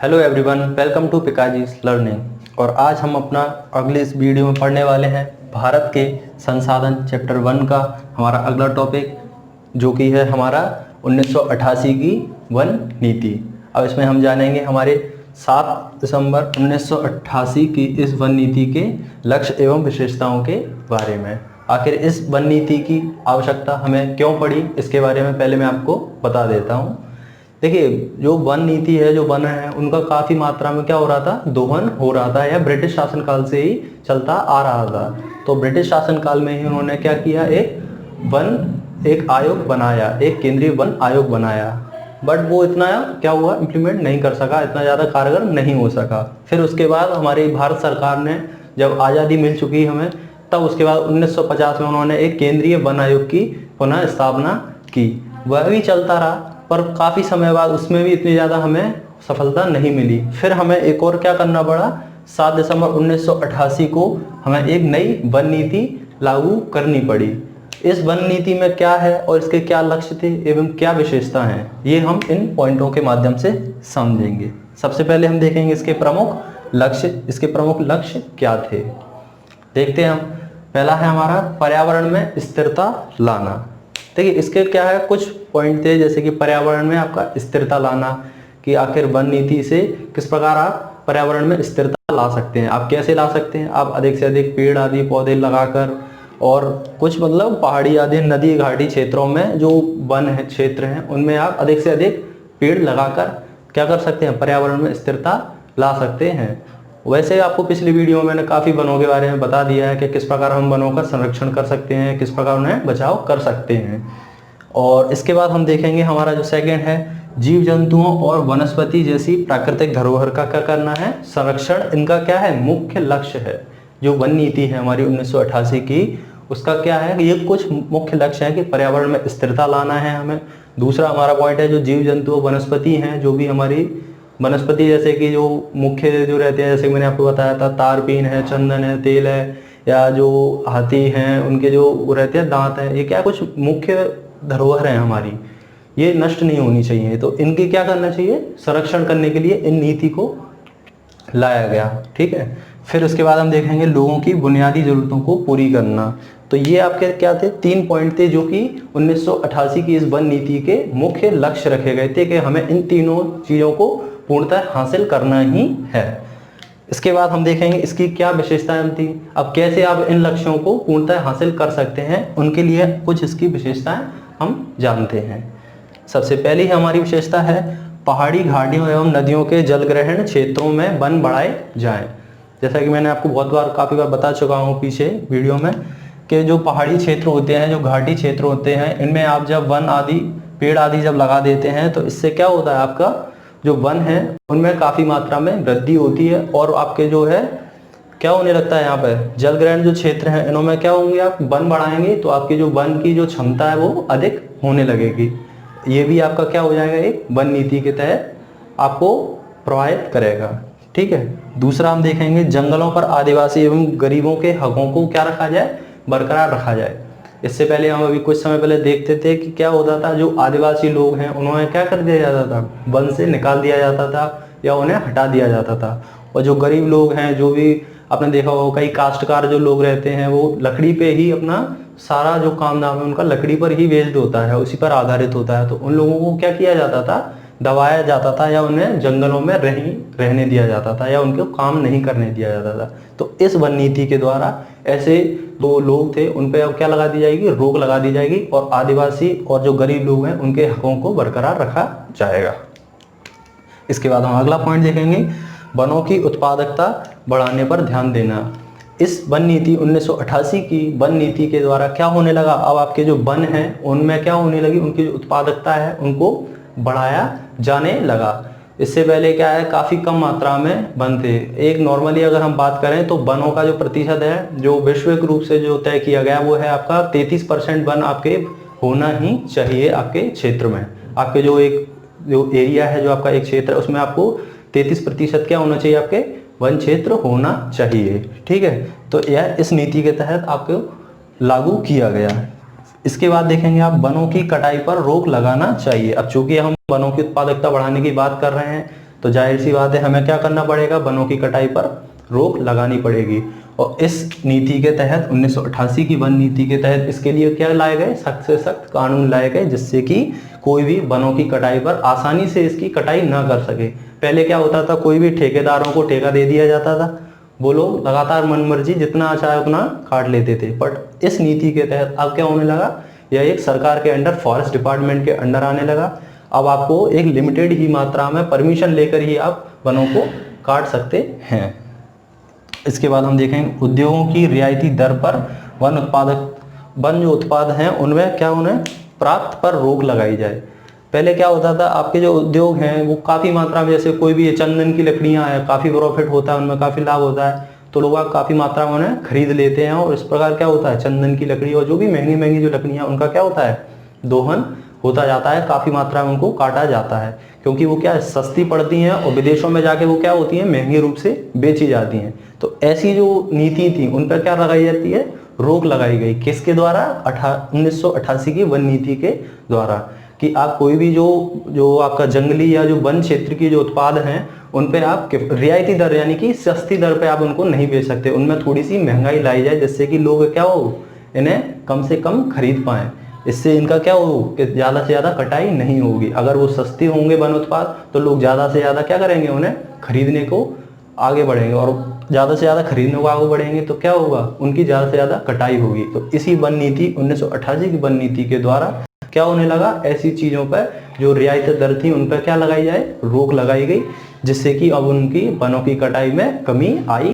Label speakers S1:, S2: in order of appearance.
S1: Hello everyone, welcome to पिकाजी's learning. और आज हम अपना अगले इस वीडियो में पढ़ने वाले हैं भारत के संसाधन चैप्टर 1 का हमारा अगला टॉपिक, जो कि है हमारा 1988 की वन नीति। अब इसमें हम जानेंगे हमारे 7 दिसंबर 1988 की इस वन नीति के लक्ष्य एवं विशेषताओं के बारे में। आखिर इस वन नीति की आवश्यकता हमें क्यों पड़ी, इसके बारे में पहले मैं आपको बता देता हूँ। देखिए, जो वन नीति है, जो वन है, उनका काफ़ी मात्रा में क्या हो रहा था, दोहन हो रहा था, या ब्रिटिश शासनकाल से ही चलता आ रहा था। तो ब्रिटिश शासनकाल में ही उन्होंने क्या किया, एक आयोग बनाया, एक केंद्रीय वन आयोग बनाया। बट वो इतना क्या हुआ, इम्प्लीमेंट नहीं कर सका, इतना ज़्यादा कारगर नहीं हो सका। फिर उसके बाद हमारी भारत सरकार ने, जब आज़ादी मिल चुकी हमें, तब उसके बाद 1950 में उन्होंने एक केंद्रीय वन आयोग की पुनः स्थापना की। वह भी चलता रहा, पर काफ़ी समय बाद उसमें भी इतनी ज़्यादा हमें सफलता नहीं मिली। फिर हमें एक और क्या करना पड़ा, 7 दिसंबर 1988 को हमें एक नई वन नीति लागू करनी पड़ी। इस वन नीति में क्या है और इसके क्या लक्ष्य थे एवं क्या विशेषता हैं, ये हम इन पॉइंटों के माध्यम से समझेंगे। सबसे पहले हम देखेंगे इसके प्रमुख लक्ष्य। इसके प्रमुख लक्ष्य क्या थे, देखते हैं हम। पहला है हमारा पर्यावरण में स्थिरता लाना। देखिए, इसके क्या है, कुछ पॉइंट थे, जैसे कि पर्यावरण में आपका स्थिरता लाना, कि आखिर वन नीति से किस प्रकार आप पर्यावरण में स्थिरता ला सकते हैं। आप कैसे ला सकते हैं, आप अधिक से अधिक पेड़ आदि पौधे लगाकर, और कुछ मतलब पहाड़ी आदि नदी घाटी क्षेत्रों में जो वन है क्षेत्र हैं, उनमें आप अधिक से अधिक पेड़ लगाकर क्या कर सकते हैं, पर्यावरण में स्थिरता ला सकते हैं। वैसे आपको पिछली वीडियो में मैंने काफ़ी वनों के बारे में बता दिया है कि किस प्रकार हम वनों का संरक्षण कर सकते हैं, किस प्रकार उन्हें बचाव कर सकते हैं। और इसके बाद हम देखेंगे हमारा जो सेकंड है, जीव जंतुओं और वनस्पति जैसी प्राकृतिक धरोहर का क्या करना है, संरक्षण। इनका क्या है, मुख्य लक्ष्य है। जो वन नीति है हमारी 1988 की, उसका क्या है, ये कुछ मुख्य लक्ष्य है कि पर्यावरण में स्थिरता लाना है हमें। दूसरा हमारा पॉइंट है, जो जीव जंतु वनस्पति हैं, जो भी हमारी वनस्पति जैसे कि जो मुख्य जो रहते हैं, जैसे मैंने आपको बताया था, तारपीन है, चंदन है, तेल है, या जो हाथी हैं उनके जो वो रहते हैं दांत हैं, ये क्या कुछ मुख्य धरोहर हैं हमारी, ये नष्ट नहीं होनी चाहिए। तो इनकी क्या करना चाहिए, संरक्षण करने के लिए इन नीति को लाया गया। ठीक है। फिर उसके बाद हम देखेंगे लोगों की बुनियादी जरूरतों को पूरी करना। तो ये आपके क्या थे, 3 पॉइंट थे, जो कि 1988 की इस वन नीति के मुख्य लक्ष्य रखे गए थे कि हमें इन तीनों चीज़ों को पूर्णतः हासिल करना ही है। इसके बाद हम देखेंगे इसकी क्या विशेषताएं थी। अब कैसे आप इन लक्ष्यों को पूर्णतः हासिल कर सकते हैं, उनके लिए कुछ इसकी विशेषताएं हम जानते हैं। सबसे पहली हमारी विशेषता है, पहाड़ी घाटियों एवं नदियों के जलग्रहण क्षेत्रों में वन बढ़ाए जाएं। जैसा कि मैंने आपको बहुत बार काफ़ी बार बता चुका हूँ पीछे वीडियो में, कि जो पहाड़ी क्षेत्र होते हैं, जो घाटी क्षेत्र होते हैं, इनमें आप जब वन आदि पेड़ आदि जब लगा देते हैं, तो इससे क्या होता है, आपका जो वन है उनमें काफ़ी मात्रा में वृद्धि होती है। और आपके जो है क्या होने लगता है, यहाँ पर जलग्रहण जो क्षेत्र हैं, इनमें क्या होंगे, आप वन बढ़ाएंगे तो आपकी जो वन की जो क्षमता है वो अधिक होने लगेगी। ये भी आपका क्या हो जाएगा, एक वन नीति के तहत आपको प्रभावित करेगा। ठीक है। दूसरा हम देखेंगे, जंगलों पर आदिवासी एवं गरीबों के हकों को क्या रखा जाए, बरकरार रखा जाए। इससे पहले हम अभी कुछ समय पहले देखते थे कि क्या होता था, जो आदिवासी लोग हैं उन्होंने क्या कर दिया जाता था, वन से निकाल दिया जाता था या उन्हें हटा दिया जाता था। और जो गरीब लोग हैं, जो भी आपने देखा होगा, कई काश्तकार जो लोग रहते हैं, वो लकड़ी पे ही अपना सारा जो काम धाम है उनका लकड़ी पर ही बेस्ड होता है, उसी पर आधारित होता है। तो उन लोगों को क्या किया जाता था, दबाया जाता था, या उन्हें जंगलों में रहने दिया जाता था, या उनको काम नहीं करने दिया जाता था। तो इस वन नीति के द्वारा ऐसे जो लोग थे उन पे अब क्या लगा दी जाएगी, रोक लगा दी जाएगी, और आदिवासी और जो गरीब लोग हैं उनके हकों को बरकरार रखा जाएगा। इसके बाद हम अगला पॉइंट देखेंगे, वनों की उत्पादकता बढ़ाने पर ध्यान देना। इस वन नीति 1988 की वन नीति के द्वारा क्या होने लगा, अब आपके जो वन हैं उनमें क्या होने लगी, उनकी जो उत्पादकता है उनको बढ़ाया जाने लगा। इससे पहले क्या है, काफ़ी कम मात्रा में वन थे। एक नॉर्मली अगर हम बात करें तो वनों का जो प्रतिशत है, जो वैश्विक रूप से जो तय किया गया, वो है आपका 33% वन आपके होना ही चाहिए आपके क्षेत्र में। आपके जो एरिया है, जो आपका एक क्षेत्र है, उसमें आपको 33% क्या होना चाहिए, आपके वन क्षेत्र होना चाहिए। ठीक है। तो यह इस नीति के तहत आपको लागू किया गया है। इसके बाद देखेंगे आप, वनों की कटाई पर रोक लगाना चाहिए। अब चूंकि हम वनों की उत्पादकता बढ़ाने की बात कर रहे हैं, तो जाहिर सी बात है हमें क्या करना पड़ेगा, वनों की कटाई पर रोक लगानी पड़ेगी। और इस नीति के तहत 1988 की वन नीति के तहत इसके लिए क्या लाए गए, सख्त से सख्त कानून लाए गए, जिससे कि कोई भी वनों की कटाई पर आसानी से इसकी कटाई ना कर सके। पहले क्या होता था, कोई भी ठेकेदारों को ठेका दे दिया जाता था, वो लोग लगातार मनमर्जी जितना चाहे उतना काट लेते थे। बट इस नीति के तहत अब क्या होने लगा, यह एक सरकार के अंडर, फॉरेस्ट डिपार्टमेंट के अंडर आने लगा। अब आपको एक लिमिटेड ही मात्रा में परमिशन लेकर ही आप वनों को काट सकते हैं। इसके बाद हम देखेंगे उद्योगों की रियायती दर पर वन जो उत्पाद हैं उनमें क्या उन्हें प्राप्त पर रोक लगाई जाए। पहले क्या होता था, आपके जो उद्योग हैं वो काफ़ी मात्रा में, जैसे कोई भी चंदन की लकड़ियां हैं, काफ़ी प्रॉफिट होता है उनमें, काफ़ी लाभ होता है, तो लोग काफ़ी मात्रा में उन्हें खरीद लेते हैं। और इस प्रकार क्या होता है, चंदन की लकड़ी और जो भी महंगी महंगी जो लकड़ियाँ उनका क्या होता है, दोहन होता जाता है, काफ़ी मात्रा में उनको काटा जाता है, क्योंकि वो क्या सस्ती पड़ती हैं और विदेशों में जाके वो क्या होती हैं, महंगे रूप से बेची जाती हैं। तो ऐसी जो नीति थी उन पर क्या लगाई जाती है, रोक लगाई गई। किसके द्वारा, 1988 की वन नीति के द्वारा, कि आप कोई भी जो आपका जंगली या जो वन क्षेत्र की जो उत्पाद हैं उन पे आप रियायती दर यानी कि सस्ती दर पे आप उनको नहीं बेच सकते, उनमें थोड़ी सी महंगाई लाई जाए, जिससे कि लोग क्या हो, इन्हें कम से कम खरीद पाएँ। इससे इनका क्या हो कि ज़्यादा से ज़्यादा कटाई नहीं होगी। अगर वो सस्ते होंगे वन उत्पाद तो लोग ज़्यादा से ज़्यादा क्या करेंगे, उन्हें खरीदने को आगे बढ़ेंगे, और ज़्यादा से ज़्यादा खरीदने को आगे बढ़ेंगे तो क्या होगा, उनकी ज़्यादा से ज़्यादा कटाई होगी। तो इसी वन नीति 1988 की वन नीति के द्वारा क्या होने लगा, ऐसी चीज़ों पर जो रियायती दर थी उन पर क्या लगाई जाए, रोक लगाई गई, जिससे कि अब उनकी वनों की कटाई में कमी आई।